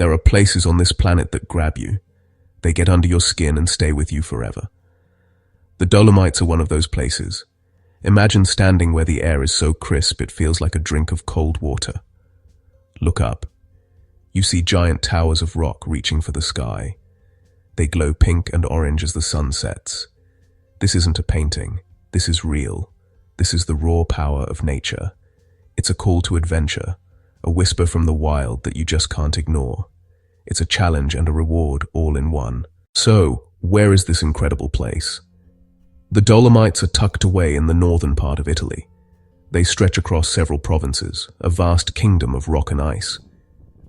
There are places on this planet that grab you. They get under your skin and stay with you forever. The Dolomites are one of those places. Imagine standing where the air is so crisp it feels like a drink of cold water. Look up. You see giant towers of rock reaching for the sky. They glow pink and orange as the sun sets. This isn't a painting. This is real. This is the raw power of nature. It's a call to adventure, a whisper from the wild that you just can't ignore. It's a challenge and a reward all in one. So, where is this incredible place? The Dolomites are tucked away in the northern part of Italy. They stretch across several provinces, a vast kingdom of rock and ice.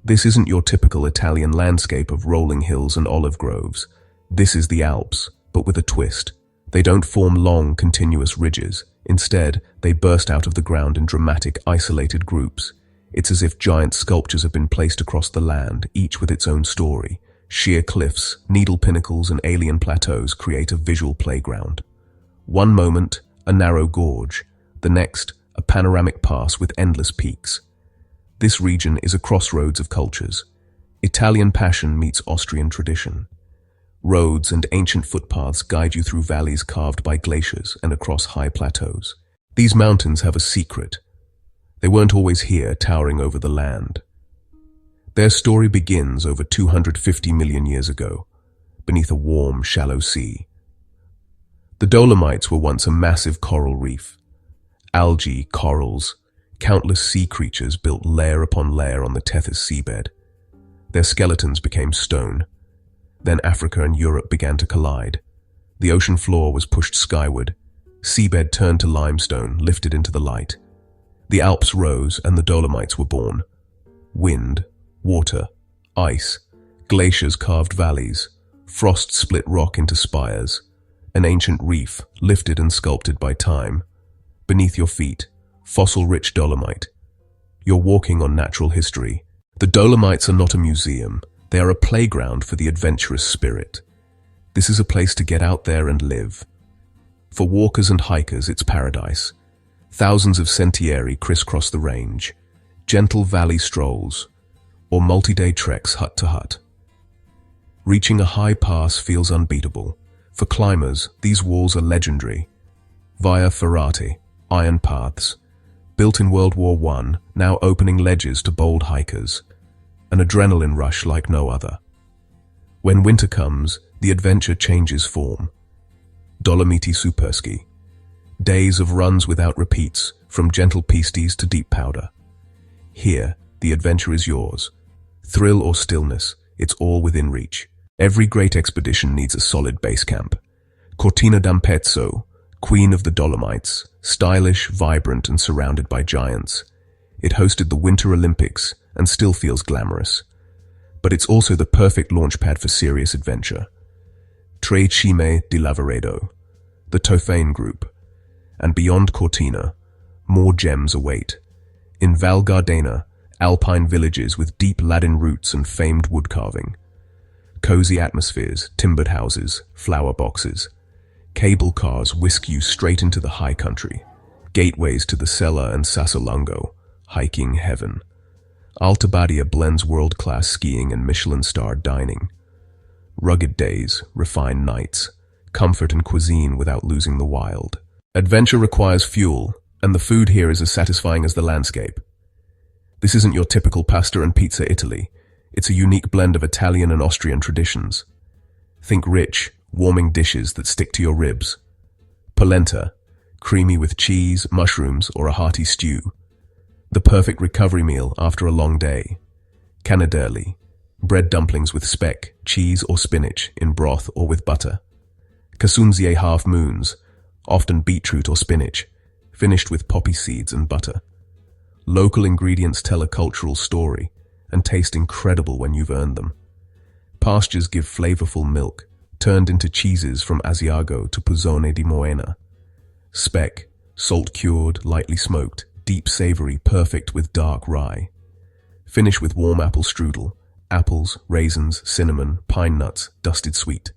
This isn't your typical Italian landscape of rolling hills and olive groves. This is the Alps, but with a twist. They don't form long, continuous ridges. Instead, they burst out of the ground in dramatic, isolated groups. It's as if giant sculptures have been placed across the land, each with its own story. Sheer cliffs, needle pinnacles, and alien plateaus create a visual playground. One moment, a narrow gorge. The next, a panoramic pass with endless peaks. This region is a crossroads of cultures. Italian passion meets Austrian tradition. Roads and ancient footpaths guide you through valleys carved by glaciers and across high plateaus. These mountains have a secret. They weren't always here, towering over the land. Their story begins over 250 million years ago, beneath a warm, shallow sea. The Dolomites were once a massive coral reef. Algae, corals, countless sea creatures built layer upon layer on the Tethys seabed. Their skeletons became stone. Then Africa and Europe began to collide. The ocean floor was pushed skyward. Seabed turned to limestone, lifted into the light. The Alps rose and the Dolomites were born. Wind, water, ice, glaciers carved valleys, frost split rock into spires. An ancient reef, lifted and sculpted by time. Beneath your feet, fossil-rich Dolomite. You're walking on natural history. The Dolomites are not a museum. They are a playground for the adventurous spirit. This is a place to get out there and live. For walkers and hikers, it's paradise. Thousands of sentieri crisscross the range, gentle valley strolls, or multi-day treks hut to hut. Reaching a high pass feels unbeatable. For climbers, these walls are legendary. Via Ferrati, iron paths, built in World War I, now opening ledges to bold hikers. An adrenaline rush like no other. When winter comes, the adventure changes form. Dolomiti Superski. Days of runs without repeats, from gentle pistes to deep powder. Here, the adventure is yours. Thrill or stillness, it's all within reach. Every great expedition needs a solid base camp. Cortina d'Ampezzo, queen of the Dolomites, stylish, vibrant, and surrounded by giants. It hosted the Winter Olympics and still feels glamorous. But it's also the perfect launchpad for serious adventure. Tre Cime di Lavaredo, the Tofane Group, and beyond Cortina, more gems await. In Val Gardena, alpine villages with deep Latin roots and famed wood carving. Cozy atmospheres, timbered houses, flower boxes. Cable cars whisk you straight into the high country. Gateways to the Sella and Sassolongo, hiking heaven. Alta Badia blends world-class skiing and Michelin-starred dining. Rugged days, refined nights, comfort and cuisine without losing the wild. Adventure requires fuel, and the food here is as satisfying as the landscape. This isn't your typical pasta and pizza Italy. It's a unique blend of Italian and Austrian traditions. Think rich, warming dishes that stick to your ribs. Polenta, creamy with cheese, mushrooms, or a hearty stew. The perfect recovery meal after a long day. Canaderli, bread dumplings with speck, cheese or spinach, in broth or with butter. Casunzie half moons, often beetroot or spinach, finished with poppy seeds and butter. Local ingredients tell a cultural story and taste incredible when you've earned them. Pastures give flavorful milk, turned into cheeses from Asiago to Puzzone di Moena. Speck, salt-cured, lightly smoked, deep savory, perfect with dark rye. Finish with warm apple strudel, apples, raisins, cinnamon, pine nuts, dusted sweet.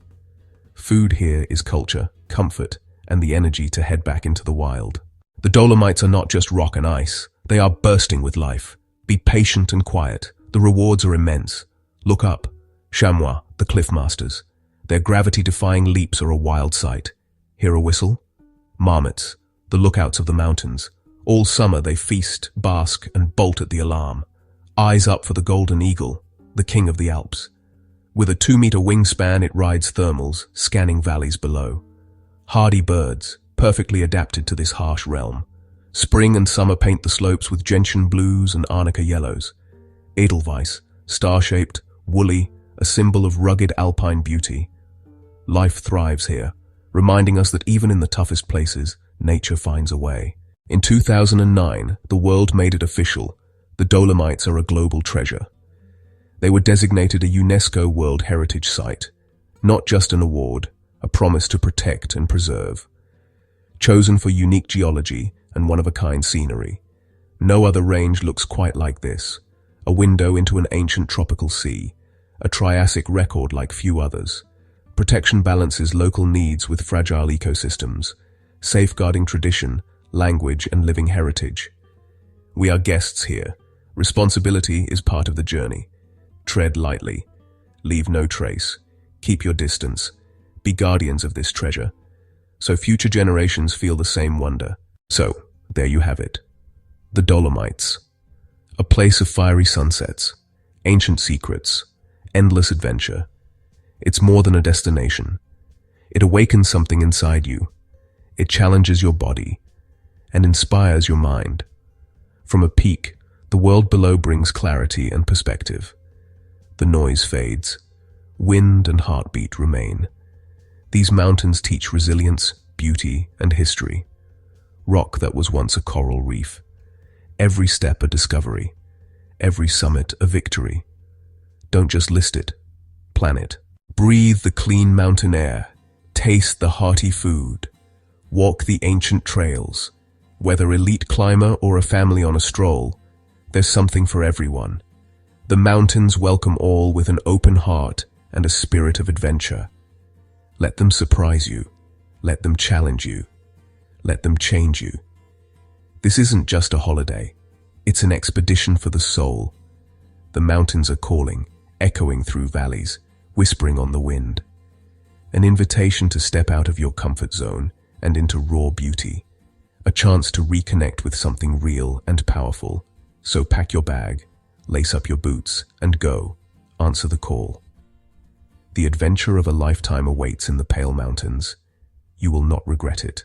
Food here is culture, comfort, and the energy to head back into the wild. The Dolomites are not just rock and ice, they are bursting with life. Be patient and quiet. The rewards are immense. Look up. Chamois, the cliff masters. Their gravity-defying leaps are a wild sight. Hear a whistle? Marmots, the lookouts of the mountains. All summer they feast, bask, and bolt at the alarm. Eyes up for the golden eagle, the king of the Alps. With a 2-meter wingspan, it rides thermals, scanning valleys below. Hardy birds, perfectly adapted to this harsh realm. Spring and summer paint the slopes with gentian blues and arnica yellows. Edelweiss, star-shaped, woolly, a symbol of rugged alpine beauty. Life thrives here, reminding us that even in the toughest places, nature finds a way. In 2009, the world made it official. The Dolomites are a global treasure. They were designated a UNESCO World Heritage Site, not just an award, a promise to protect and preserve. Chosen for unique geology and one-of-a-kind scenery. No other range looks quite like this. A window into an ancient tropical sea, a Triassic record like few others. Protection balances local needs with fragile ecosystems, safeguarding tradition, language, and living heritage. We are guests here. Responsibility is part of the journey. Tread lightly. Leave no trace. Keep your distance. Be guardians of this treasure, so future generations feel the same wonder. So, there you have it. The Dolomites. A place of fiery sunsets, ancient secrets, endless adventure. It's more than a destination. It awakens something inside you. It challenges your body and inspires your mind. From a peak, the world below brings clarity and perspective. The noise fades. Wind and heartbeat remain. These mountains teach resilience, beauty, and history. Rock that was once a coral reef. Every step a discovery. Every summit a victory. Don't just list it. Plan it. Breathe the clean mountain air. Taste the hearty food. Walk the ancient trails. Whether elite climber or a family on a stroll, there's something for everyone. The mountains welcome all with an open heart and a spirit of adventure. Let them surprise you. Let them challenge you. Let them change you. This isn't just a holiday. It's an expedition for the soul. The mountains are calling, echoing through valleys, whispering on the wind. An invitation to step out of your comfort zone and into raw beauty. A chance to reconnect with something real and powerful. So pack your bag, lace up your boots, and go. Answer the call. The adventure of a lifetime awaits in the Pale Mountains. You will not regret it.